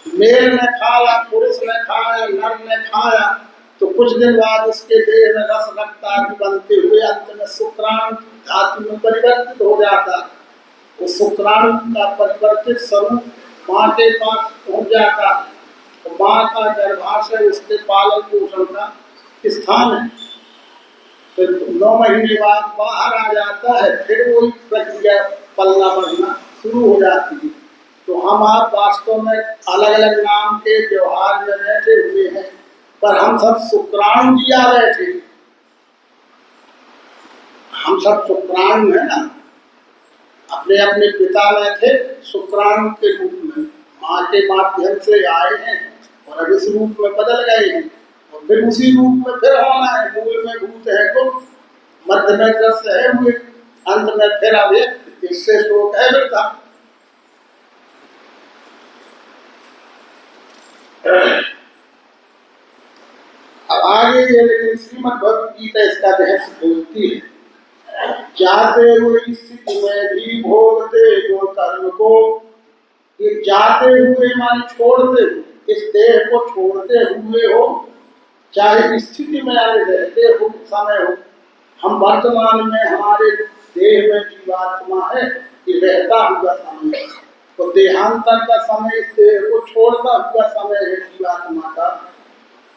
Mail ने खाया, पुरुष ने खाया, नर ने खाया, तो कुछ दिन बाद उसके देह में रस रक्ता बनते हुए अंत में शुक्राणु धातु में परिवर्तित हो जाता। उस शुक्राणु का परिवर्तित स्वरूप माँ के पास पहुंच जाता। तो माँ का गर्भाशय उसके पालन पोषण का स्थान है। फिर 9 महीने बाद बाहर आ जाता है, फिर वही प्रक्रिया पलना बढ़ना शुरू हो जाती है। तो हम आप वास्तव में अलग अलग नाम के व्यवहार में बैठे हुए हैं, पर हम सब शुक्राणु जिया बैठे। हम सब शुक्राणु है ना, अपने अपने पिता में थे शुक्राणु के रूप में, माँ के माध्यम से आए हैं और अब इस रूप में बदल गए हैं और फिर उसी रूप में फिर होना है। मूल में भूत है तो मध्य में ग्रस्त है हुए, अंत में फिर अव्यक्त, इससे शोक है वृथा। अब आगे ये लेकिन श्रीमद् भगवद गीता इसका रहस्य बोलती है, जाते हुए स्थिति में भी भोगते जो कर्म को। ये जाते हुए मान छोड़ते हुए, इस देह को छोड़ते हुए हो, चाहे स्थिति में आगे रहते हो समय हो। हम वर्तमान में हमारे देह में जीवात्मा है, ये रहता हुआ समय, तो देहांतर का समय इस देह को छोड़ता हुआ समय है जीवात्मा का।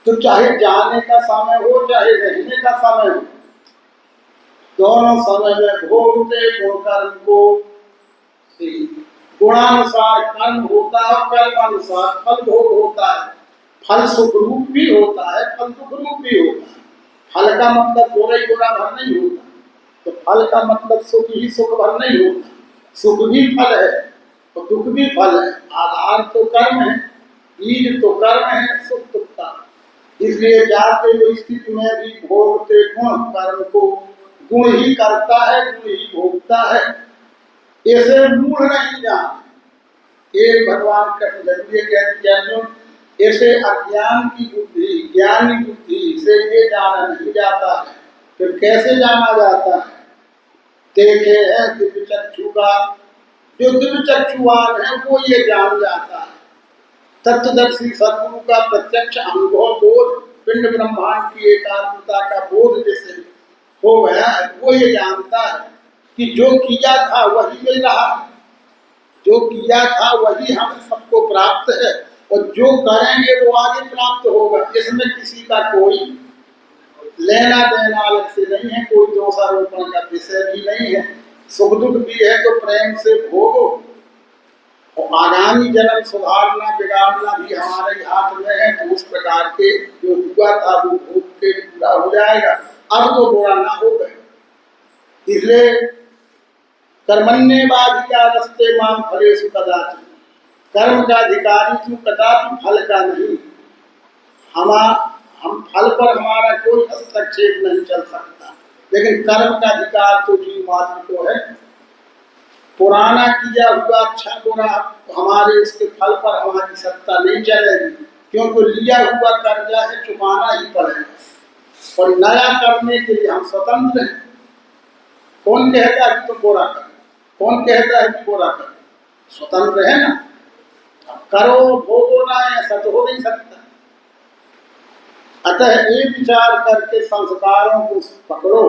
तो चाहे जाने का समय हो चाहे रहने का समय हो, दोनों समय में भोगते गुण कर्म को। गुणानुसार कर्म होता है, कर्म अनुसार फल भोग होता है। फल सुख रूप भी होता है, फल दुख रूप भी होता है। फल का मतलब बुरा ही बुरा भर नहीं होता, तो फल का मतलब सुख ही सुख भर नहीं होता। सुख भी फल है और दुख भी फल है। आधार तो कर्म है, बीज तो कर्म है, सुख दुख का। इसलिए जाते हुए स्थिति में भी भोगते गुण कर्म को। गुण ही करता है, गुण ही भोगता है, ऐसे मूढ़ नहीं जाने। एक भगवान कहते ऐसे अज्ञान की बुद्धि, ज्ञानी बुद्धि से ये जाना नहीं जाता है। फिर कैसे जाना जाता है? देखे है दिव्य चक्षु का, जो दिव्य चक्षुवान है वो ये जान जाता है। तत्वदर्शी सद्गुरु का प्रत्यक्ष अनुभव बोध, पिंड ब्रह्मांड की एकात्मता का बोध जैसे हो गया है, वो ये जानता है कि जो किया था वही मिल रहा है, जो किया था वही हम सबको प्राप्त है और जो करेंगे वो आगे प्राप्त होगा। इसमें किसी का कोई लेना देना अलग से नहीं है, कोई दोषारोपण का विषय भी नहीं है। सुख दुख भी है तो प्रेम से भोगो और आगामी जन्म सुधारना बिगाड़ना भी हमारे हाथ में है। तो उस प्रकार के जो हुआ था वो भोग के पूरा हो जाएगा, अब तो बुरा ना हो गए। इसलिए कर्मण्येवाधिकारस्ते मां फलेषु कदाचित्, कर्म का अधिकारी तू कदापि फल का नहीं। हम फल पर हमारा कोई हस्तक्षेप नहीं चल सकता, लेकिन कर्म का अधिकार तो जीव मात्र को है। पुराना किया हुआ अच्छा बुरा हमारे इसके फल पर हमारी सत्ता नहीं चलेगी, क्योंकि लिया हुआ कर्जा है, चुकाना ही पड़ेगा। और नया करने के लिए हम स्वतंत्र हैं। कौन कहता है कि तुम बुरा करो, कौन कहता है कि बुरा करो? स्वतंत्र है ना। अब करो भोगो ना, ऐसा तो हो नहीं सकता। अतः ये विचार करके संस्कारों को पकड़ो।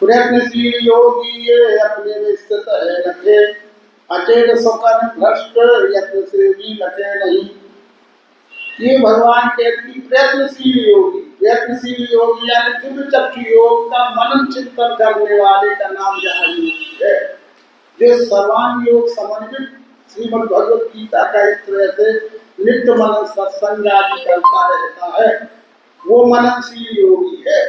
प्रयत्नशील योगी ये अपने में स्थित है लखे, अचेत सुकर्म भ्रष्ट यत्न से भी लखे नहीं। ये भगवान कहते प्रयत्नशील योगी, प्रयत्नशील योगी यानी दिव्य चक्षु योग का मनन चिंतन करने वाले का नाम जहाँ योगी है। जो सर्वांग योग समन्वित श्रीमद् भगवद गीता का इस तरह से नित्य मनन सत्संग आदि करता रहता है, वो मननशील योगी है।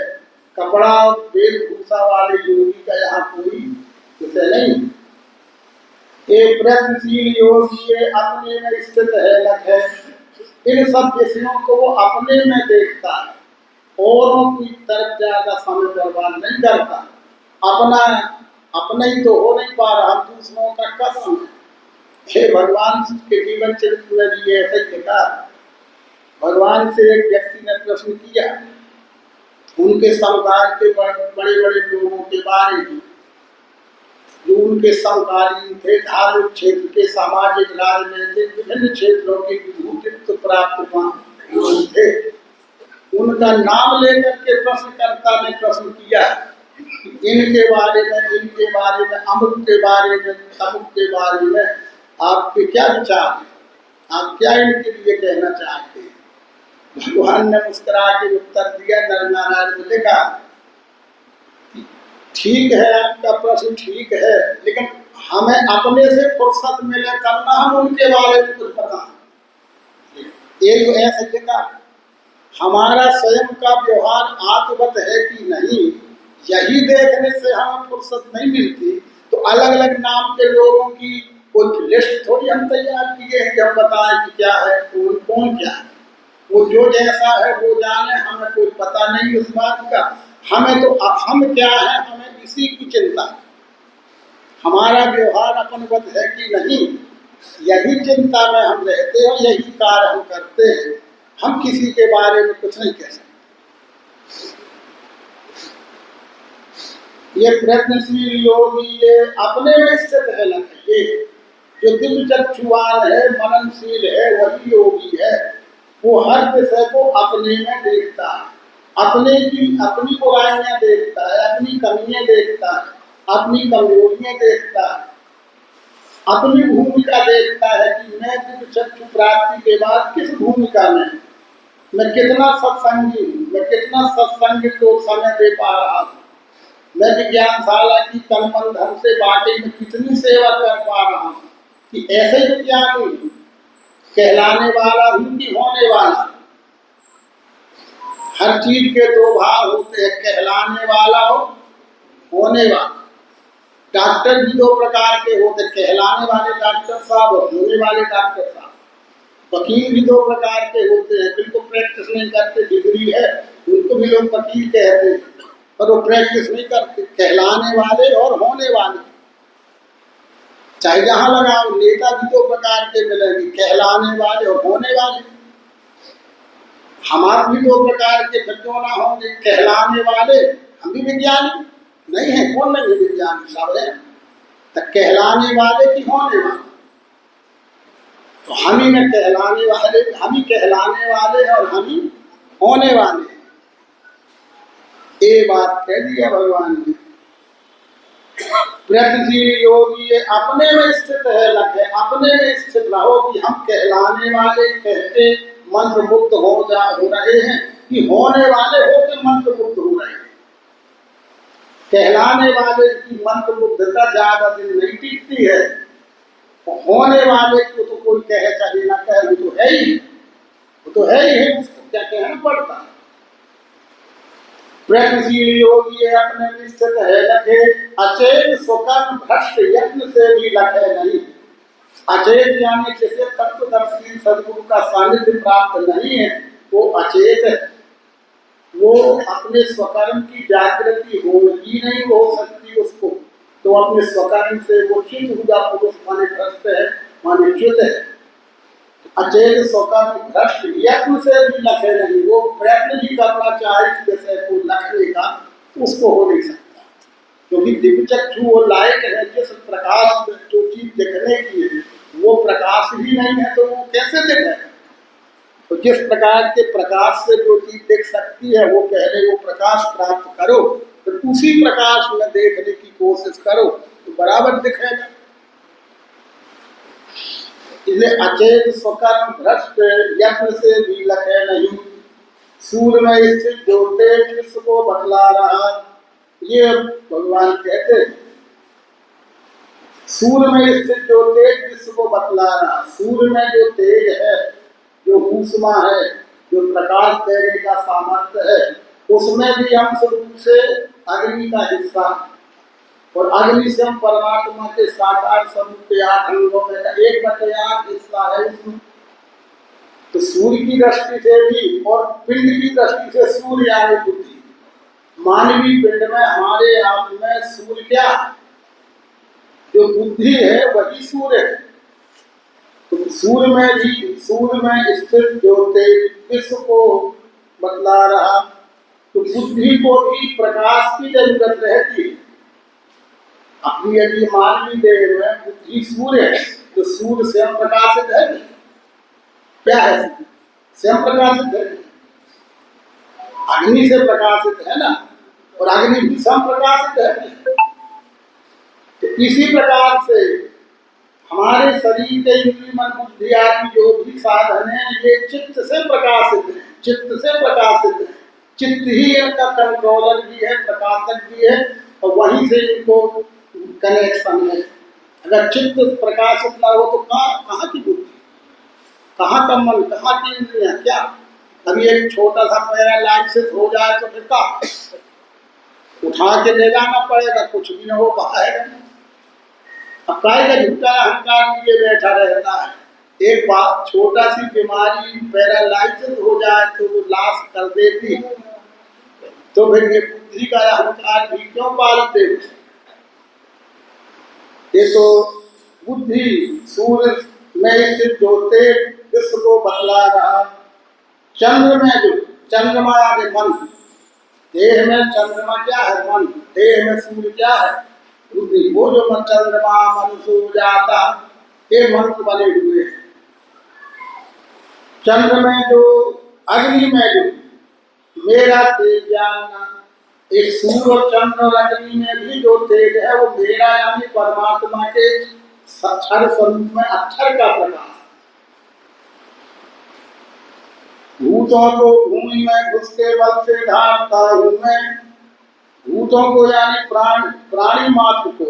कपड़ा वेशभूषा वाले योगी का यहाँ कोई विषय नहीं। एक प्रयत्नशील योगी ये अपने में स्थित है लख है। इन सब विषयों को वो अपने में देखता है, औरों की तरफ ज्यादा समय बर्बाद नहीं करता। अपना ही तो हो नहीं पा रहा, दूसरों का कसम है। हे भगवान के जीवन चरित्र में भी ऐसा ही लिखा। भगवान से एक व्यक्ति ने प्रश्न किया उनके समुदाय के बड़े बड़े लोगों के बारे में, जो उनके समकालीन थे, धार्मिक क्षेत्र के, सामाजिक, राजनीतिक विभिन्न क्षेत्रों के विभूतित्व प्राप्त थे, उनका नाम लेकर के प्रश्नकर्ता ने प्रश्न किया, इनके बारे में, अमुक के बारे में, तमुक के बारे में आपके क्या विचार हैं? आप क्या इनके लिए कहना चाहते हैं? भगवान ने मुस्कुरा के उत्तर दिया, नर नारायण ने कहा, ठीक है, आपका प्रश्न ठीक है, लेकिन हमें अपने से फुर्सत मिले तब ना हम उनके बारे में कुछ बताएं। एक ऐसे लिखा, हमारा स्वयं का व्यवहार आत्मवत है कि नहीं, यही देखने से हमें फुर्सत नहीं मिलती, तो अलग अलग नाम के लोगों की कोई लिस्ट थोड़ी हम तैयार किए हैं कि हम बताएं कि क्या है, कौन क्या है। वो जो जैसा है वो जाने, हमें कोई पता नहीं उस बात का। हमें तो हम क्या है, हमें इसी की चिंता, हमारा व्यवहार अपनवत है कि नहीं, यही चिंता में हम रहते हैं, यही कार्य हम करते हैं। हम किसी के बारे में कुछ नहीं कह सकते। ये प्रयत्नशील योगी ये अपने में स्थित है लक्ष्य, ये जो दिव्य चक्षुवान है, मननशील है, वही योगी है। वो हर विषय को अपने में देखता है, अपनी बुराइयां देखता है, अपनी कमियां देखता है, अपनी कमजोरियां देखता है, अपनी भूमिका देखता है कि मैं दिव्य चक्षु प्राप्ति के बाद किस भूमिका में, मैं कितना सत्संगी हूँ, मैं कितना सत्संग को समय दे पा रहा हूँ, मैं विज्ञानशाला की तन मन धन से बाटे में कितनी सेवा कर पा रहा हूँ, कि ऐसे विज्ञानी कहलाने वाला हूँ कि होने वाला। हर चीज के दो भाव होते हैं, कहलाने वाला हो, होने वाला। डॉक्टर भी दो प्रकार के होते, कहलाने वाले डॉक्टर साहब और होने वाले डॉक्टर साहब। वकील भी दो प्रकार के होते हैं, जिनको प्रैक्टिस नहीं करते, डिग्री है, उनको भी लोग वकील कहते हैं, पर वो प्रैक्टिस नहीं करते, कहलाने वाले और होने वाले। चाहे जहां लगाओ, नेता भी दो प्रकार के मिलेंगे, कहलाने वाले और होने वाले। हमारे भी दो प्रकार के बच्चों ना होंगे, कहलाने वाले, हम भी विज्ञानी नहीं है, कौन नहीं विज्ञानी, सब है, तो कहलाने वाले की होने वाले, तो हम ही में कहलाने वाले, हम ही कहलाने वाले और हम ही होने वाले। ये बात कह दिया भगवान ने। प्रयत्नशील योगी ये अपने में स्थित है लक्ष्य, अपने में स्थित रहो कि हम कहलाने वाले कहते मंत्र मुक्त हो रहे हैं कि होने वाले होके मंत्र मुक्त हो रहे हैं। कहलाने वाले की मंत्र मुक्तता ज्यादा दिन नहीं टिकती है, होने वाले को तो कोई कहे चाहे ना कहे, वो तो है ही, वो तो है ही है, उसको क्या कहना पड़ता है। प्रयत्नशील योगी है अपने में स्थित है लखे, अचेत स्वकर्म भ्रष्ट यत्न से भी लखे नहीं। अचेत यानी जिसे तत्वदर्शी सदगुरु का सानिध्य प्राप्त नहीं है, वो अचेत है, वो अपने स्वकर्म की जागृति होगी नहीं हो सकती उसको, तो अपने स्वकर्म से वो च्युत हुआ पुरुष माने भ्रष्ट है, माने च्युत है। अचेत स्वकर्म भ्रष्ट यत्न से भी लखे नहीं, वो प्रयत्न भी करना चाहे इस विषय को लखने का, उसको हो नहीं सकता, क्योंकि दिव्य चक्षु वो लायक है, जिस प्रकाश जो चीज दिखने की है वो प्रकाश ही नहीं है, तो वो कैसे दिखेगा। तो जिस प्रकार के प्रकाश से जो चीज दिख सकती है, वो पहले वो प्रकाश प्राप्त करो, तो उसी प्रकाश में देखने की कोशिश करो, तो बराबर दिखेगा। इसलिए अचेत स्वकर्म भ्रष्ट यत्न से भी लखे नहीं, सूर्य में स्थित जो तेज विश्व को बतला रहा, ये भगवान कहते हैं। सूर्य में स्थित जो तेज विश्व को बतला रहा, सूर्य में जो तेज है, जो ऊष्मा है, जो प्रकाश देने का सामर्थ्य है, उसमें भी अंश रूप से अग्नि का हिस्सा, और अग्नि से हम परमात्मा के साकार स्वरूप के 8 अंगों में 1/8 हिस्सा है उसमें। तो सूर्य की दृष्टि से भी और पिंड की दृष्टि से सूर्य यानी बुद्धि, मानवीय पिंड में हमारे आप में सूर्य क्या, जो बुद्धि है वही सूर्य है। तो सूर्य में स्थित जो तेज विश्व को बतला रहा, तो बुद्धि को भी प्रकाश की जरूरत रहती है। अपनी यदि मानवीय देह में बुद्धि सूर्य है तो सूर्य स्वयं प्रकाशित है, क्या है, स्वयं प्रकाशित है, अग्नि से प्रकाशित है ना, और अग्नि भी स्वयं प्रकाशित है। तो इसी प्रकार से हमारे शरीर के इंद्रिय मन बुद्धि आदि जो भी साधन है ये चित्त से प्रकाशित है, चित्त से प्रकाशित है। चित्त ही इनका कंट्रोलर भी है, प्रकाशक भी है, और वहीं से इनको कनेक्शन है। अगर चित्त प्रकाशित ना हो तो कहाँ की बुद्धि, कहाँ का मन, कहाँ की इंद्रियां, क्या। अभी एक छोटा सा पैरालाइसिस हो जाए तो फिर क्या, उठा के ले जाना पड़ेगा, कुछ भी न हो पाएगा। अब काय का झूठा अहंकार लिए बैठा रहता है। एक बात, छोटा सी बीमारी पैरालाइसिस हो जाए तो वो लाश कर देती, तो फिर ये बुद्धि का अहंकार भी क्यों पालते। ये तो बुद्धि सूर्य में स्थित जो तेज विश्व को बतला रहा, चंद्र में जो चंद्रमा आगे मन, देह में चंद्रमा क्या है, मन, देह में सूर्य क्या है, बुद्धि। वो जो मन चंद्रमा मन सूर्य जाता, ये मंत्र बने हुए हैं। चंद्र में जो, अग्नि में जो मेरा तेज जानना, एक सूर्य और चंद्र और अग्नि में भी जो तेज है वो मेरा यानी परमात्मा के अक्षर स्वरूप में अक्षर का प्रकाश। भूतों को भूमि में घुस के बल से ढांकता हूँ मैं, भूतों को यानी प्राणी मात्र को,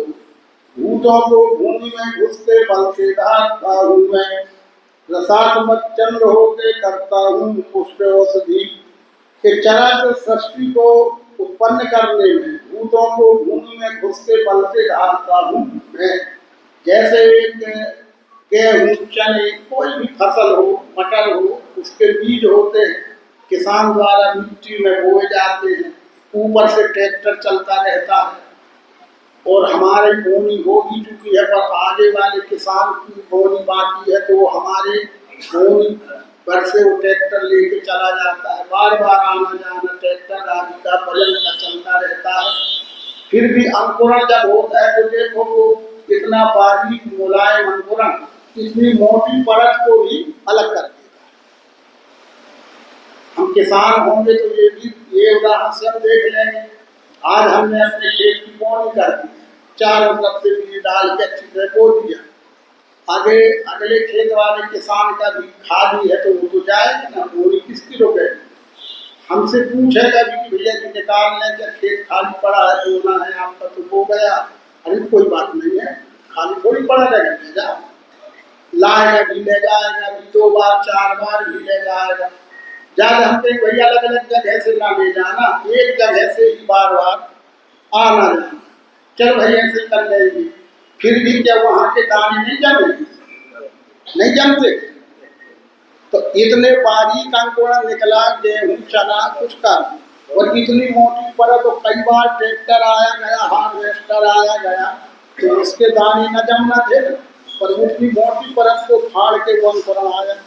भूतों को भूमि में घुस के बल से ढांकता हूँ मैं, रसात्मक चंद्र होके करता हूँ पुष्प औषधि के चराचर सृष्टि को उत्पन्न करने में, भूतों को भूमि में घुस के बल से ढांकता हूँ मैं। जैसे एक गेहूं, चने, कोई भी फसल हो, मटर हो, उसके बीज होते हैं, किसान द्वारा मिट्टी में बोए जाते हैं, ऊपर से ट्रैक्टर चलता रहता है और हमारी बोनी होगी चुकी है, पर आगे वाले किसान की बोनी बाकी है तो वो हमारे बोनी पर से वो ट्रैक्टर लेके चला जाता है, बार बार आना जाना ट्रैक्टर आदि का बजन का चलता रहता है। फिर भी अंकुरण जब होता है तो देखो वो इतना बारीक मुलायम अंकुरण इतनी मोटी परत को भी अलग कर देता है। हम किसान होंगे तो ये उदाहरण से हम देख लेंगे। आज हमने अपने खेत की बोनी कर दी, चारों तरफ से बीज डाल के अच्छी तरह बो दिया, आगे अगले खेत वाले किसान का भी खाली है तो वो तो जाएगा ना, बोनी किसकी रोकेगी। हमसे पूछेगा भी भैया कि निकाल लें क्या, खेत खाली पड़ा है बोना है आपका तो हो गया, अरे कोई बात नहीं है, खाली थोड़ी पड़ा रहेगा, ले जाओ, लाएगा भी ले जाएगा भी, 2 बार 4 बार भी ले जाएगा। ज्यादा हम कहीं भैया अलग अलग जगह से ना ले जाना, एक जगह से ही बार बार आना जाना, चल भैया ऐसे कर लेंगे। फिर भी क्या वहां के दाने नहीं जमेंगे, नहीं जमते। तो इतने बारीक अंकुरण निकला गेहूं चना कुछ का, और इतनी मोटी परत, तो कई बार ट्रैक्टर आया गया, हार्वेस्टर आया गया तो उसके दाने न जमना थे, पर उतनी मोटी परत को फाड़ के वो अंकुरण आया।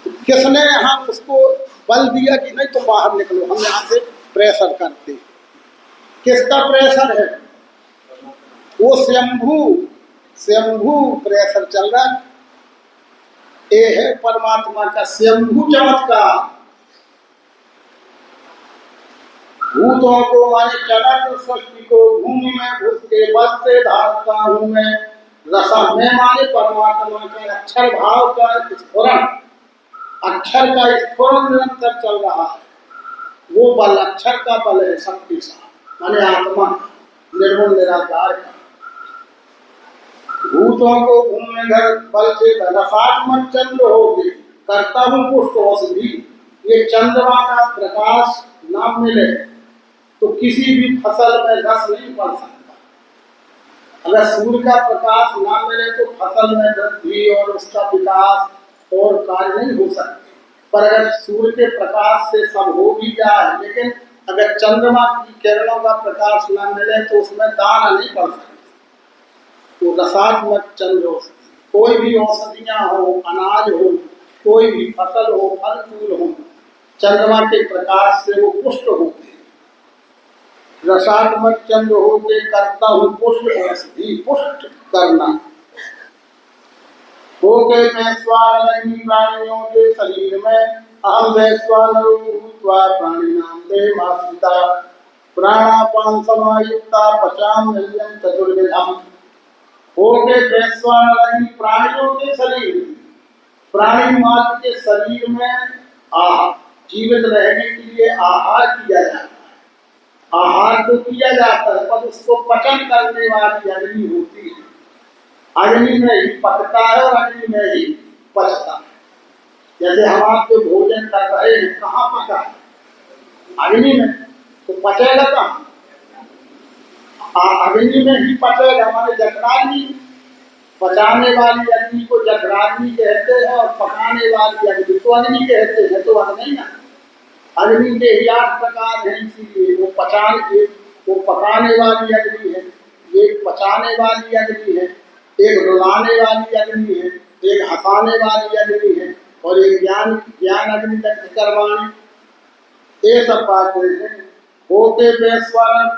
तो किसने यहाँ उसको बल दिया कि नहीं तुम बाहर निकलो, हम यहाँ से प्रेशर करते। किसका प्रेशर है, वो स्वयंभू प्रेशर चल रहा है। ये है परमात्मा का स्वयंभू चमत्कार। भूतों को माने चराचर सृष्टि को भूमि में घुस के बल से ढांकता हूँ मैं, रसा में माने परमात्मा के अक्षर भाव का स्फुरण, अक्षर का स्फुरण निरंतर चल रहा है। वो बल अक्षर का बल है, शक्तिशाली माने आत्मा निर्मल निराकार का। भूतों को भूमि में घर बल से रसात्मक चंद्र हो गए करता हूँ पुष्प औषधि। ये चंद्रमा का प्रकाश ना मिले तो किसी भी फसल में रस नहीं पड़ सकता। अगर सूर्य का प्रकाश ना मिले तो फसल में वृद्धि और उसका विकास और कार्य नहीं हो सकते। पर अगर सूर्य के प्रकाश से सब हो भी जाए, लेकिन अगर चंद्रमा की किरणों का प्रकाश ना मिले तो उसमें दाना नहीं पड़ सकता। तो रसात्मक चंद्र औषधि, कोई भी औषधियां हो, अनाज हो, कोई भी फसल हो, फल फूल हो, चंद्रमा के प्रकाश से वो पुष्ट होते हैं। रसात्मक चंद्र हो के करता हूँ पुष्ट औषधि, पुष्ट करना हो के मैं स्वान प्राणियों के शरीर में अहम वैश्वानरो भूत्वा प्राणिनां देवासिता प्राणापान समायुक्ता पचाम व्यंजन चतुर्विधम। हो के वैश्वान प्राणियों के शरीर में, प्राणी मात्र के शरीर में जीवित रहने के लिए आहार किया जाता है। आहार तो किया जाता है पर उसको पचन करने वाली अग्नि होती है। अग्नि में ही पकता है और अग्नि में ही पचता है। जैसे हम आपके भोजन कर रहे हैं, कहाँ पका है? अग्नि में, तो पचेगा कहाँ? अग्नि में ही पचेगा। हमारे जठराग्नि, पचाने वाली अग्नि को जठराग्नि कहते हैं और पकाने वाली अग्नि को अग्नि कहते हैं। तो अग्नि ना, अग्नि के ही 8 प्रकार हैं, इसीलिए वो पकाने वाली अग्नि है, एक पचाने वाली अग्नि है, एक रुलाने वाली अग्नि है, एक हंसाने वाली अग्नि है और एक ज्ञान अग्नि दग्ध करवाणी। ये सब बातें हैं। होके वैश्वानर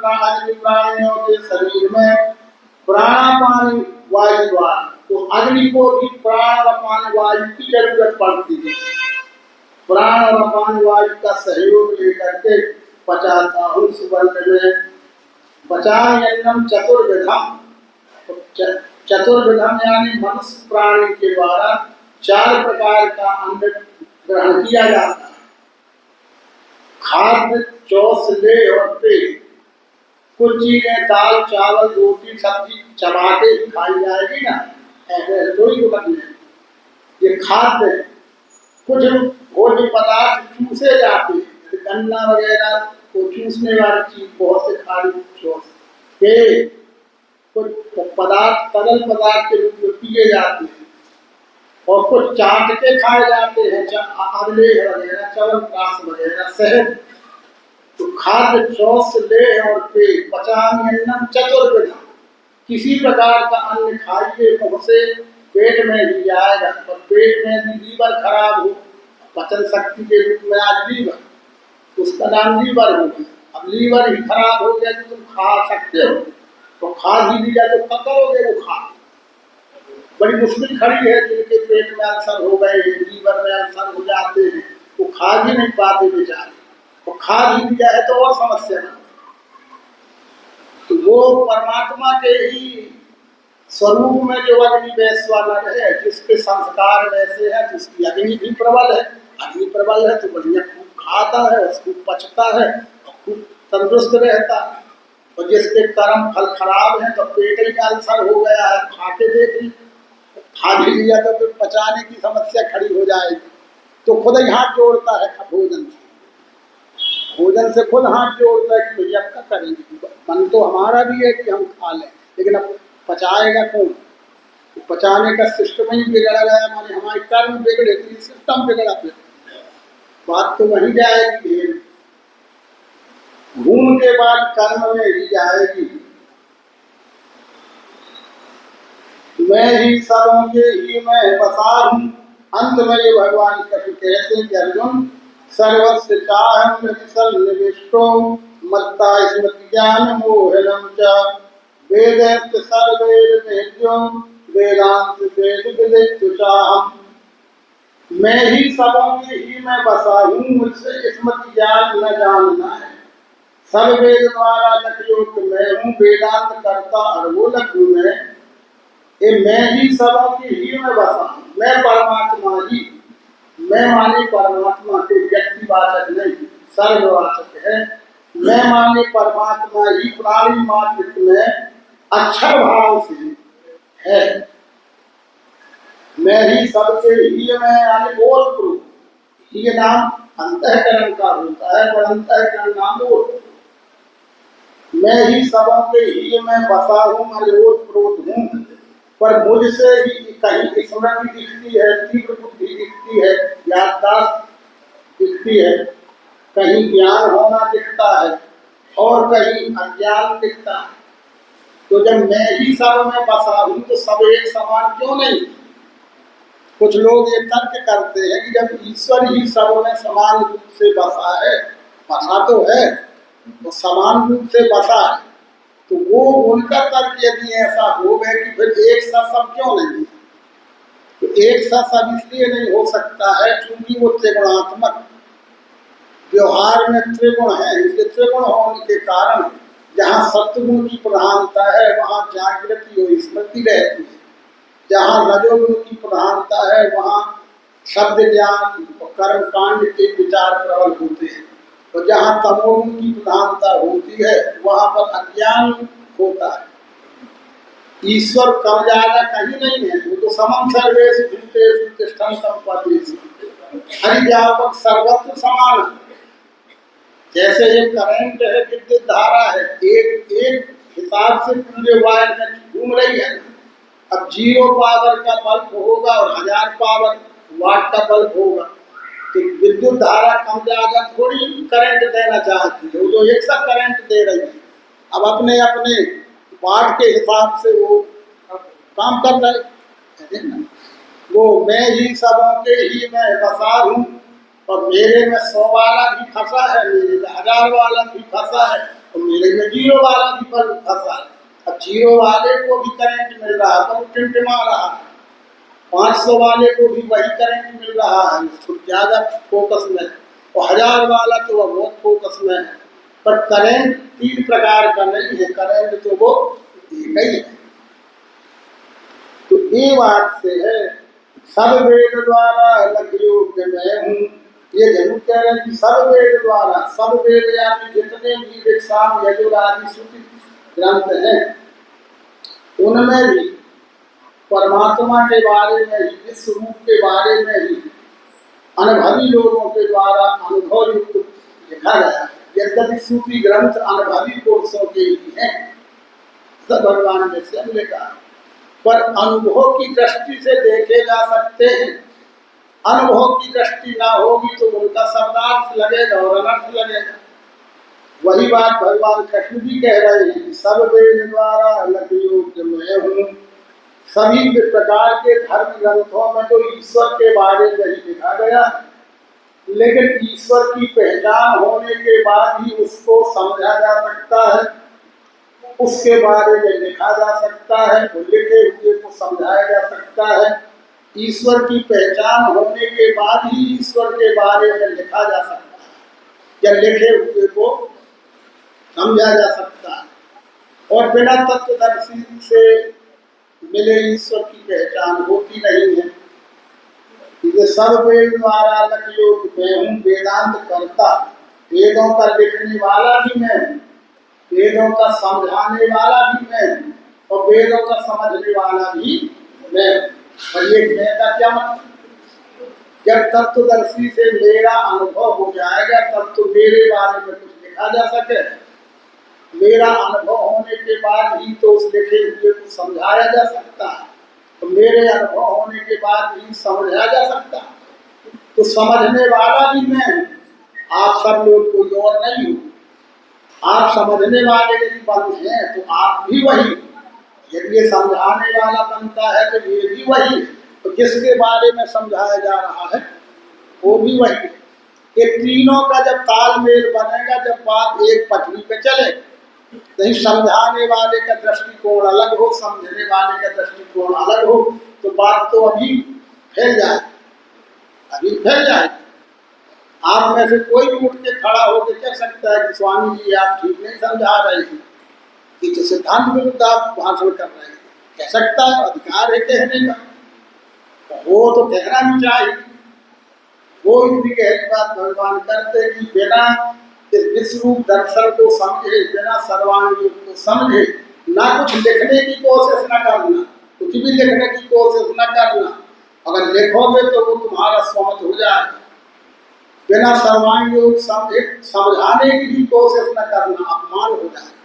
प्राणियों के शरीर में प्राणापान वायु द्वारा, तो अग्नि को भी प्राण और अपान वायु की जरूरत पड़ती है। प्राण और अपान वायु का सहयोग लेकर के पचाता हूँ सुवर्ण में। पचायन्नम चतुर्विधम, चतुर्विधम यानी मनुष्य प्राणी के द्वारा 4 प्रकार का अन्न ग्रहण किया जाता है। खाद्य, चौसले और पेय। कुछ चीजें दाल चावल रोटी सब्जी चबा के ही खाई जाएगी ना, ऐसे थोड़ी दुकान है। ये खाद्य, कुछ भोज्य पदार्थ चूसे जाते हैं, गन्ना वगैरह को चूसने वाली चीज बहुत से खाली चौस। पेय, कुछ पदार्थ तरल पदार्थ के रूप में पिए जाते हैं और कुछ चाट के खाए जाते हैं, अवलेह वगैरह, च्यवनप्राश वगैरह, शहद। तो खाद्य, चौसले और पेय। पचाम्यन्नम चतुर्विधम, किसी प्रकार का अन्न खाइए मुंह से पेट में ही जाएगा, पर पेट में भी लीवर खराब हो, पचन शक्ति के रूप में आज लीवर, उसका नाम लीवर हो गया। अब लीवर ही खराब हो गया तो तुम खा सकते हो, तो खा ही लिया तो क्या करोगे? वो खा बड़ी मुश्किल खड़ी है। जिनके पेट में अल्सर हो गए, लीवर में अल्सर हो जाते हैं, वो खा ही नहीं पाते बेचारे। वो खा ही लिया है तो और समस्या है। तो वो परमात्मा के ही स्वरूप में जो अग्नि वैश्वानर है, जिसके संस्कार वैसे है, जिसकी अग्नि भी प्रबल है, अग्नि प्रबल है तो बढ़िया खूब खाता है, खूब पचता है और खूब तंदुरुस्त रहता है। और जिसके कर्म फल खराब है तो पेट ही अल्सर हो गया है, खा के देख ली, खा भी लिया तो फिर पचाने की समस्या खड़ी हो जाएगी। तो खुद ही हाथ जोड़ता है भोजन से खुद हाथ जोड़ता है कि भैया क्या करेंगे। मन तो हमारा भी है कि हम खा लें, लेकिन अब पचाएगा कौन? तो पचाने का सिस्टम ही बिगड़ा गया, माने हमारे कर्म बिगड़े तो सिस्टम बिगड़ा। फिर बात तो वहीं जाएगी, घूम के बाद कर्म में ही जाएगी। मैं ही सबों के ही मैं बसा हूँ। अंत में ये भगवान कभी कहते हैं कि अर्जुन, सर्वस्य चाहं निविष्टो मत्ता स्मृति ज्ञान मोहनम च वेदैश्च सर्वैर् वेद्यो वेदांत वेद विदित्तु चाहम्। मैं ही सबों के ही मैं बसा हूँ, मुझसे स्मृति ज्ञान न जानना है। सब वेद द्वारा लखयुक्त मैं हूँ, वेदांत करता और वो लखू मैं। ये मैं ही सबों के ही मैं बसा हूँ। मैं परमात्मा ही, मैं माने परमात्मा के व्यक्तिवाचक नहीं, सर्ववाचक है। मैं माने परमात्मा ही प्राणी मात्र में अक्षर भाव से है। मैं ही सबसे ही मैं यानी बोल प्रूफ। ये नाम अंतःकरण का होता है, पर अंतःकरण नाम बोल। मैं ही सबों के ही मैं बसा हूँ, मैं ओत प्रोत हूँ, पर मुझसे ही कहीं स्मृति दिखती है, तीव्र बुद्धि दिखती है, याददाश्त दिखती है, कहीं ज्ञान होना दिखता है और कहीं अज्ञान दिखता है। तो जब मैं ही सब में बसा हूँ तो सब एक समान क्यों नहीं? कुछ लोग ये तर्क करते हैं कि जब ईश्वर ही सब में समान रूप से बसा है, बसा तो है, वो समान रूप से बसा है, तो वो उनका तर्क यदि ऐसा हो गए कि फिर एक सा सब क्यों नहीं, तो एक सा सब इसलिए नहीं हो सकता है क्योंकि वो त्रिगुणात्मक व्यवहार में त्रिगुण है। इसलिए त्रिगुण होने के कारण जहाँ सत्वगुण की प्रधानता है वहाँ जागृति और स्मृति रहती है, जहाँ रजोगुण की प्रधानता है वहाँ शब्द ज्ञान और कर्म कांड के विचार प्रबल होते हैं, और जहाँ तमोगुण की प्रधानता होती है वहाँ पर अज्ञान होता है। ईश्वर कम ज्यादा कहीं नहीं है, वो तो समम सर्वेषु भूतेषु तिष्ठन् सम्पदेषु, हरिव्यापक सर्वत्र समान है। जैसे ये करंट है, विद्युत धारा है, एक एक हिसाब से पूरे वायर में घूम रही है। अब 0 पावर का बल्ब होगा और 1000 पावर वाट का बल्ब होगा, तो विद्युत धारा कम ज्यादा थोड़ी करंट देना चाहती है, वो तो एक सा करंट दे रही है। अब अपने अपने वाट के हिसाब से वो काम कर रहे हैं। वो मैं ही सबों के ही मैं बसा हूँ, और मेरे में 100 वाला भी फंसा है, मेरे में 1000 वाला भी फंसा है, और मेरे में 0 वाला भी फंसा है। अब 0 वाले को भी करंट मिल रहा है तो टिमटिमा रहा है, 500 वाले को भी वही करंट मिल रहा है, तो ज्यादा फोकस में है, और 1000 वाला तो वह बहुत फोकस में है। पर करंट 3 प्रकार का नहीं है, करंट तो वो एक ही है। तो ये बात से है सब वेद द्वारा लखियो के मैं हूँ, ये जरूर कह रहे हैं कि सब वेद द्वारा, सब वेद यानी जितने भी ऋग साम यजुर आदि श्रुति ग्रंथ हैं उनमें भी परमात्मा के बारे में ही, विश्व रूप के बारे में ही अनुभवी लोगों के द्वारा अनुभव युक्त लिखा गया है। यद्यपि श्रुति ग्रंथ अनुभवी पुरुषों के ही हैं, सब भगवान ने स्वयं लिखा, पर अनुभव की दृष्टि से देखे जा सकते हैं। अनुभव की दृष्टि ना होगी तो उनका शब्दार्थ लगेगा और अनर्थ लगेगा। वही बात भगवान कृष्ण भी कह रहे हैं, सब वेद द्वारा लखियो के मैं हूँ। सभी प्रकार के धर्म ग्रंथों में तो ईश्वर के बारे में ही लिखा गया, लेकिन ईश्वर की पहचान होने के बाद ही उसको समझा जा सकता है, उसके बारे में लिखा जा सकता है, लिखे हुए को समझाया जा सकता है। ईश्वर की पहचान होने के बाद ही ईश्वर के बारे में लिखा जा सकता है या लिखे हुए को समझा जा सकता है, और बिना तत्वदर्शी से मिले ईश्वर की पहचान होती नहीं है। ये सब वेद द्वारा लखियो मैं हूँ, वेदांत करता, वेदों का लिखने वाला भी मैं हूँ, वेदों का समझाने वाला भी मैं हूँ, और वेदों का समझने वाला भी मैं हूँ। और ये मैं का क्या मतलब, जब तत्वदर्शी से मेरा अनुभव हो जाएगा तब तो मेरे बारे में कुछ लिखा जा सके। मेरा अनुभव होने के बाद ही तो उस लिखे हुए को समझाया जा सकता है, तो मेरे अनुभव होने के बाद ही समझाया जा सकता है। तो समझने वाला भी मैं हूँ, आप सब लोग कोई और नहीं हो। आप समझने वाले यदि बनते हैं तो आप भी वही, यदि ये समझाने वाला बनता है तो ये भी वही, तो जिसके बारे में समझाया जा रहा है वो भी वही है। ये तीनों का जब तालमेल बनेगा, जब बात एक पटरी पे चले, नहीं समझाने वाले का दृष्टिकोण अलग हो, समझने वाले का दृष्टिकोण अलग हो, तो बात तो अभी फैल जाए, अभी फैल जाए। आप में से कोई भी उठ के खड़ा होकर कह सकता है कि स्वामी जी आप ठीक नहीं समझा रहे हैं, कि तो सिद्धांत विरुद्ध आप भाषण कर रहे हैं, कह सकता है, अधिकार है कहने का, वो तो कहना भी चाहिए। वो इतनी गहरी बात भगवान करते कि बिना इस विश्वरूप दर्शन को समझे, बिना सर्वांग योग को समझे, ना कुछ लिखने की कोशिश न करना, कुछ भी लिखने की कोशिश न करना। अगर लिखोगे तो वो तुम्हारा स्वमत हो जाएगा। बिना सर्वांग योग समझाने की भी कोशिश न करना, अपमान हो जाएगा।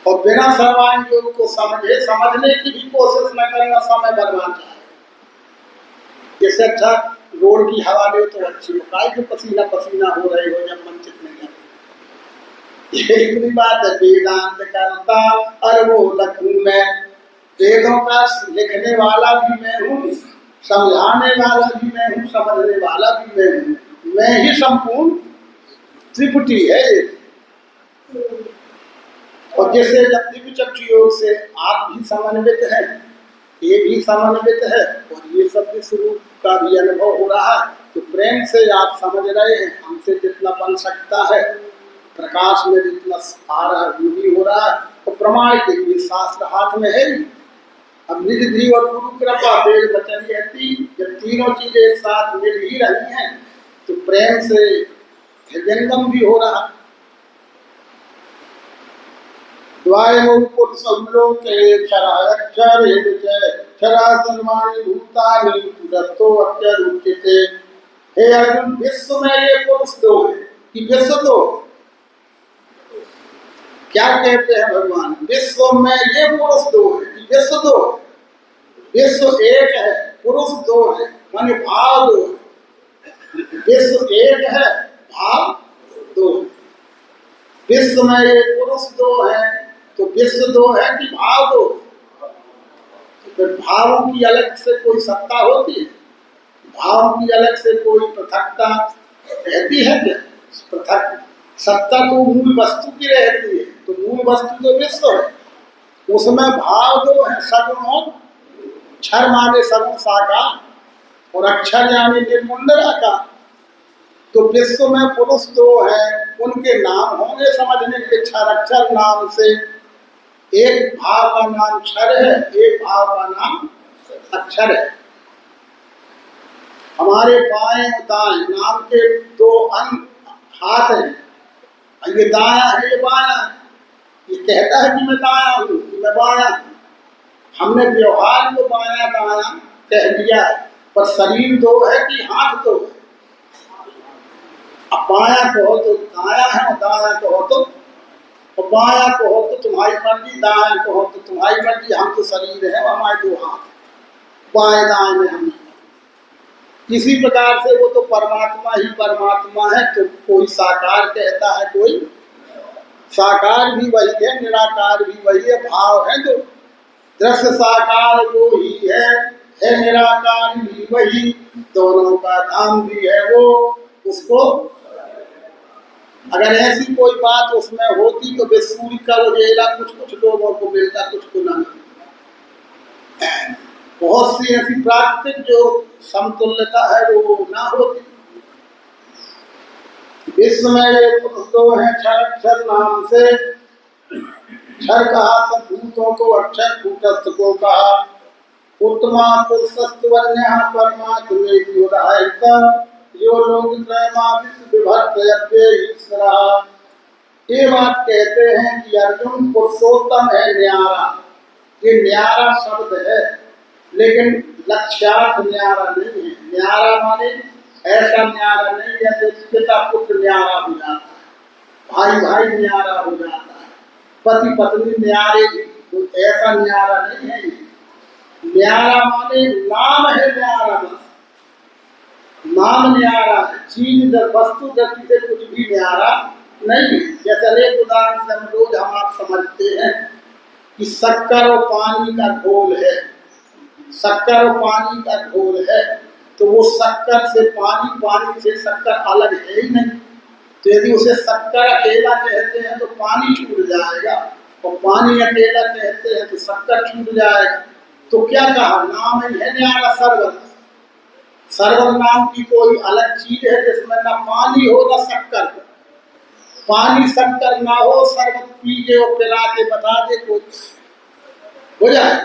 और बिना सर्वांग योग को समझने की भी कोशिश न करना, समय बर्बाद जाएगा। इससे अच्छा रोड की हवा ले तो अच्छी हो, काय जो पसीना पसीना हो रहे हो जब मन चित नहीं करे। इतनी बात है, वेदांत करता और वो लखूं मैं, वेदों का लिखने वाला भी मैं हूँ, समझाने वाला भी मैं हूँ, समझने वाला भी मैं हूँ। मैं ही संपूर्ण त्रिपुटी है ये। और जैसे जब दिव्य चक्षु योग से आप भी समन्वित है, ये भी समन्वित है और ये सब भी स्वरूप का भी अनुभव हो रहा है, तो प्रेम से आप समझ रहे हैं हमसे जितना बन सकता है, प्रकाश में जितना आ रहा है वो भी हो रहा है। तो प्रमाण के लिए शास्त्र हाथ में है। अब निज धी और गुरु कृपा वेद वचन यति, जब तीनों चीजें एक साथ मिल ही रही हैं तो प्रेम से हृदयंगम भी हो रहा। हे अर्जुन, विश्व में ये पुरुष दो है कि विश्व दो? क्या कहते हैं भगवान? विश्व में ये पुरुष दो है कि विश्व दो? विश्व एक है, पुरुष दो है, माने भाव दो है। विश्व एक है, भाव दो। विश्व में ये पुरुष दो है तो विश्व दो है कि भाव दो? तो भावों की अलग से कोई सत्ता होती है? भाव की अलग से कोई पृथकता रहती है क्या? पृथक सत्ता तो मूल वस्तु की रहती है, तो मूल वस्तु तो विश्व है, उसमें भाव दो है, सगुण और क्षर माने सगुण साकार और अक्षर यानी निर्गुण निराकार। तो विश्व में पुरुष दो है, उनके नाम होंगे समझने के। क्षर अक्षर नाम से एक भाव का नाम क्षर है, एक भाव का नाम अक्षर है। हमारे बाएं दाएं नाम के दो अंग हाथ हैं, ये दाया है ये बाया है। ये कहता है कि मैं दाया हूँ कि मैं बाया हूँ। हमने व्यवहार को बाया दाया कह दिया है, पर शरीर दो है कि हाथ दो है? अब बाया कहो तो दाया है और दाया कहो तो, और बाया कहो तो तुम्हारी मर्जी, दाया कहो तो तुम्हारी मर्जी। हम तो शरीर है और हमारे दो हाथ, बाएं दाएं में हम। इसी प्रकार से वो तो परमात्मा ही परमात्मा है। तो कोई साकार कहता है, कोई साकार भी वही है, निराकार भी वही है, भाव है दो। दृश्य साकार वो ही है निराकार भी वही, दोनों का धाम भी है वो। उसको अगर ऐसी कोई बात उसमें होती तो वे सूर्य का उजेला कुछ कुछ लोगों को मिलता, कुछ को न मिलता। बहुत सी ऐसी प्राकृतिक जो समतुल्यता है वो ना होती। विश्व में ये पुरुष दो है, क्षर अक्षर नाम से। क्षर कहा सब भूतों को, अक्षर कूटस्थ को कहा। उत्तमा पुरुषस्तुवन्य परमात्मा यो लोग ये बात कहते हैं कि अर्जुन पुरुषोत्तम है, न्यारा। ये न्यारा शब्द है लेकिन लक्ष्यार्थ न्यारा नहीं है। न्यारा माने ऐसा न्यारा नहीं जैसे पिता पुत्र न्यारा हो जाता है, भाई भाई न्यारा हो जाता है, पति पत्नी न्यारे, तो ऐसा न्यारा नहीं है। न्यारा माने नाम है न्यारा, बस नाम न्यारा है। चीज वस्तु दृष्टि से कुछ भी न्यारा नहीं। जैसे अनेक उदाहरण से हम रोज हम आप समझते हैं कि शक्कर और पानी का घोल है, शक्कर और पानी का घोल है, तो वो शक्कर से पानी, पानी से शक्कर अलग है ही नहीं। तो यदि उसे शक्कर अकेला कहते हैं तो पानी छूट जाएगा, और पानी अकेला कहते हैं तो शक्कर छूट जाएगा। तो क्या कहा? नाम ही है न्यारा सर्वर। सर्वर नाम की कोई अलग चीज है जिसमें न पानी हो न शक्कर हो। पानी शक्कर ना हो, शरबत पी के और पिला के बता दे कुछ हो जाए।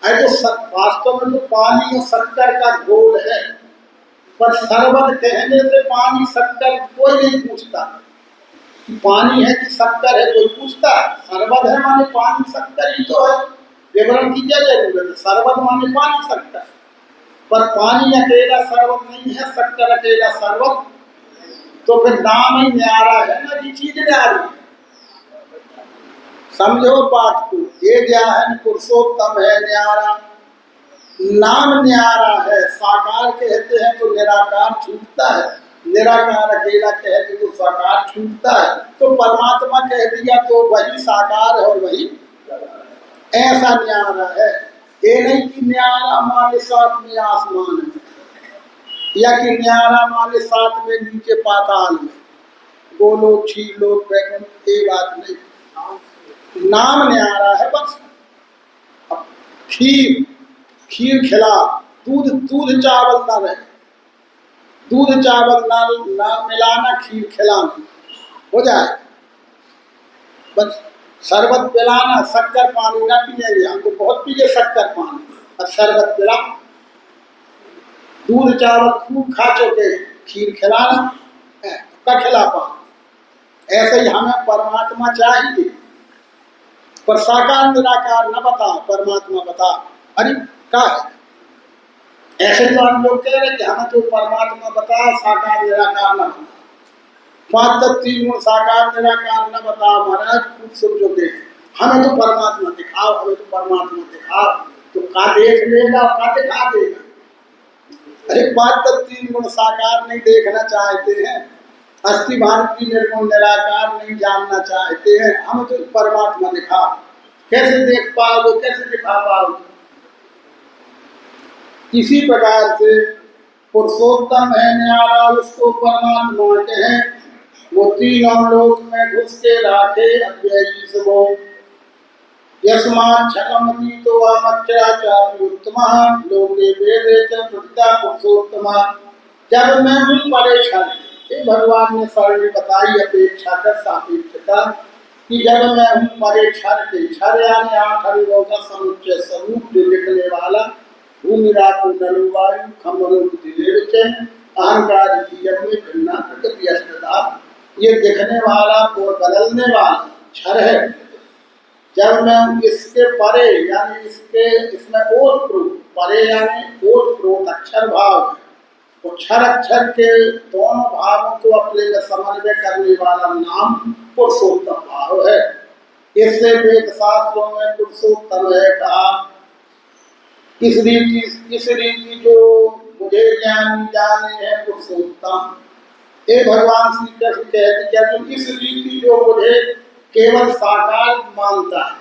तो वास्तव में तो पानी और शक्कर का घोल है, पर शरबत कहने से पानी शक्कर कोई नहीं पूछता कि पानी है कि शक्कर है, कोई पूछता है? शरबत है माने पानी शक्कर ही तो है, विवरण की क्या जरूरत है? शरबत माने पानी शक्कर, पर पानी अकेला शरबत नहीं है, शक्कर अकेला शरबत। तो फिर नाम ही न्यारा है ना, कि चीज न्यारी। समझो बात को, ये क्या है? पुरुषोत्तम है, न्यारा, नाम न्यारा है। साकार कहते हैं तो निराकार छूटता है, निराकार अकेला कहते तो साकार छूटता है। तो परमात्मा कह दिया तो वही साकार है और वही ऐसा न्यारा है। ये नहीं कि न्यारा माने साथ में आसमान में, या कि न्यारा माने साथ में नीचे पाताल में। गोलोक क्षीरलोक वैकुंठ, ये बात नहीं, नाम नहीं आ रहा है बस। अब खीर, खीर खिला, दूध दूध चावल ना रहे, दूध चावल ना मिलाना, खीर खिलाना, हो जाए बस। शरबत पिलाना, शक्कर पानी ना पिएंगे, हमको बहुत पिए शक्कर पानी और शरबत पिला। दूध चावल खूब खा चुके, खीर खिलाना का खिला पा। ऐसे ही हमें परमात्मा चाहिए, पर साकार निराकार न बता, परमात्मा बता। अरे क्या है, ऐसे तो हम लोग कह रहे कि हमें तो परमात्मा बता, साकार निराकार न बता, पांच तत्व तीन गुण साकार निराकार न बता। महाराज खूब सुख जो दे, हमें तो परमात्मा दिखाओ, हमें तो परमात्मा दिखाओ। तो का देख लेगा, का दिखा देगा। अरे पांच तत्व तीन गुण साकार नहीं देखना चाहते हैं, अस्थि भांति निर्गुण निराकार नहीं जानना चाहते हैं, हमें तो परमात्मा दिखा। कैसे देख पाओगे, कैसे दिखा पाओगे। इसी प्रकार से पुरुषोत्तम है न्यारा, उसको परमात्मा कहे, वो तीनों लोक में घुस के राखे अव्ययी सबो। यस्मात् छकमती तो अमच्चाचार्य उत्तमा, लोके वेदे च प्रतिता पुरुषोत्तमा। जब मैं हूँ परेशान, ये भगवान ने शरण बताई अपेक्षा कर सापेक्षता, कि जब मैं हूँ परेक्षण के, क्षर यानी 8 अंगों का समुच्चय स्वरूप, जो लिखने वाला भूमि रापो नलो वायु खम्बनो बुद्धि अहंकार में भिन्ना प्रकृति अष्टधा, ये दिखने वाला और बदलने वाला क्षर है। जब मैं इसके परे यानी इसके इसमें ओत प्रोत, परे यानी ओत प्रोत अक्षर भाव है, तो क्षर अक्षर के दोनों भावों को अपने में समन्वय करने वाला नाम पुरुषोत्तम भाव है। इससे वेद शास्त्रों में पुरुषोत्तम है कहा। इस रीति जो मुझे ज्ञान जाने है पुरुषोत्तम, ये भगवान श्री कृष्ण कहते क्या, इस रीति जो मुझे केवल साकार मानता है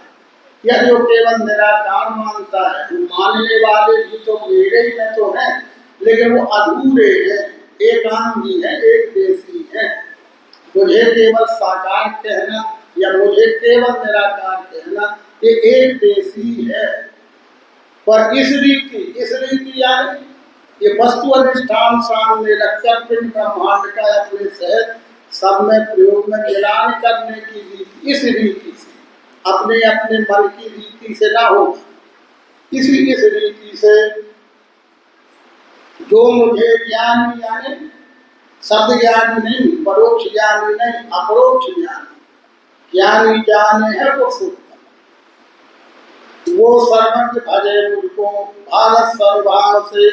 या जो केवल निराकार मानता है, वो मानने वाले भी तो मेरे ही में तो हैं, लेकिन वो अधूरे हैं, एकांगी है, एक देशी है। मुझे केवल साकार कहना या मुझे केवल निराकार कहना, ये एक देशी है। पर इस रीति यानी ये वस्तु अधिष्ठान सामने रखकर पिंड ब्रह्मांड का अपने सहज सब में प्रयोग में मिलान करने की रीति, इस रीति से, अपने अपने मन की रीति से ना होगा। इस रीति से जो मुझे ज्ञान यानी शब्द ज्ञान नहीं, परोक्ष ज्ञान नहीं, अपरोक्ष ज्ञान ज्ञानी जाने है वो सुख, वो सर्वज्ञ भजे मुझको भारत सर्वभाव से।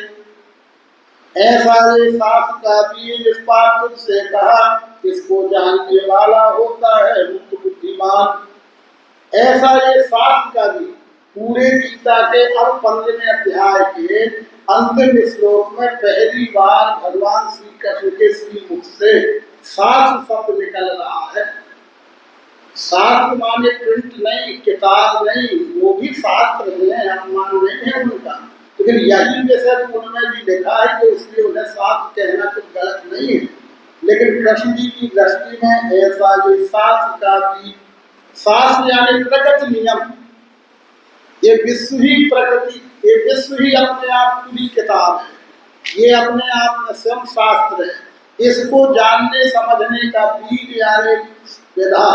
ऐसा ये शास्त्र का भी निष्पात तुझसे कहा, इसको जानने वाला होता है मुक्त बुद्धिमान। ऐसा ये शास्त्र का भी पूरे गीता के अब 15वें अध्याय के अंतिम श्लोक में पहली बार भगवान श्री कृष्ण के श्री मुख से शास्त्र शब्द निकल रहा है। शास्त्र माने प्रिंट नहीं, किताब नहीं, वो भी शास्त्र है, अनुमान नहीं है उनका, लेकिन यही विषय उनमें भी लिखा है कि इसलिए उन्हें शास्त्र कहना कुछ गलत नहीं है। लेकिन कृष्ण जी की दृष्टि में ऐसा ये शास्त्र का भी, शास्त्र यानी प्रकृति नियम, ये विश्व ही प्रकृति, ये विश्व ही अपने आप पूरी किताब है, ये अपने आप में स्वयं शास्त्र है। इसको जानने समझने का बीज यानी विधा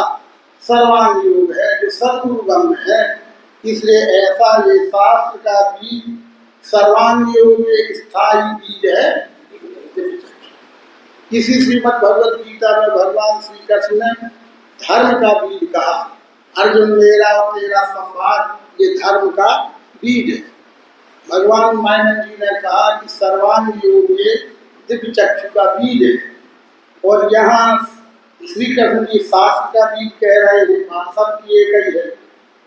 सर्वांग योग है, जो सर्वगम है। इसलिए ऐसा ये शास्त्र का बीज सर्वांग योग में स्थायी बीज है। इसी श्रीमद् भगवद गीता में भगवान श्री कृष्ण ने धर्म का बीज कहा। अर्जुन मेरा और तेरा संवाद ये धर्म का बीज है। भगवान मायन जी ने कहा कि सर्वांग योग ये दिव्य चक्षु का बीज है, और यहाँ श्री कृष्ण जी शास्त्र का बीज कह रहे हैं, सब की एक ही है।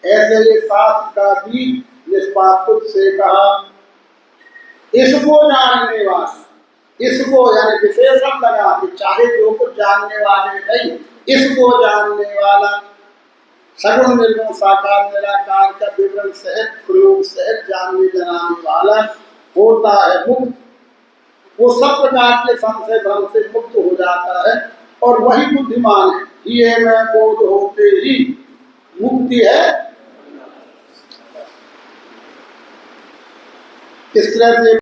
ऐसे ये शास्त्र का बीज निष्पात से कहा, इसको जानने वाला, इसको यानी विशेषण लगा कि चाहे जो कुछ जानने वाले नहीं, इसको जानने वाला सगुण निर्गुण साकार निराकार का विवरण सहज प्रयोग सहज जानने जनाने वाला होता है मुक्त। वो सब प्रकार के संशय भ्रम से मुक्त हो जाता है और वही बुद्धिमान है। ये मैं बोध होते ही मुक्ति है। इस तरह से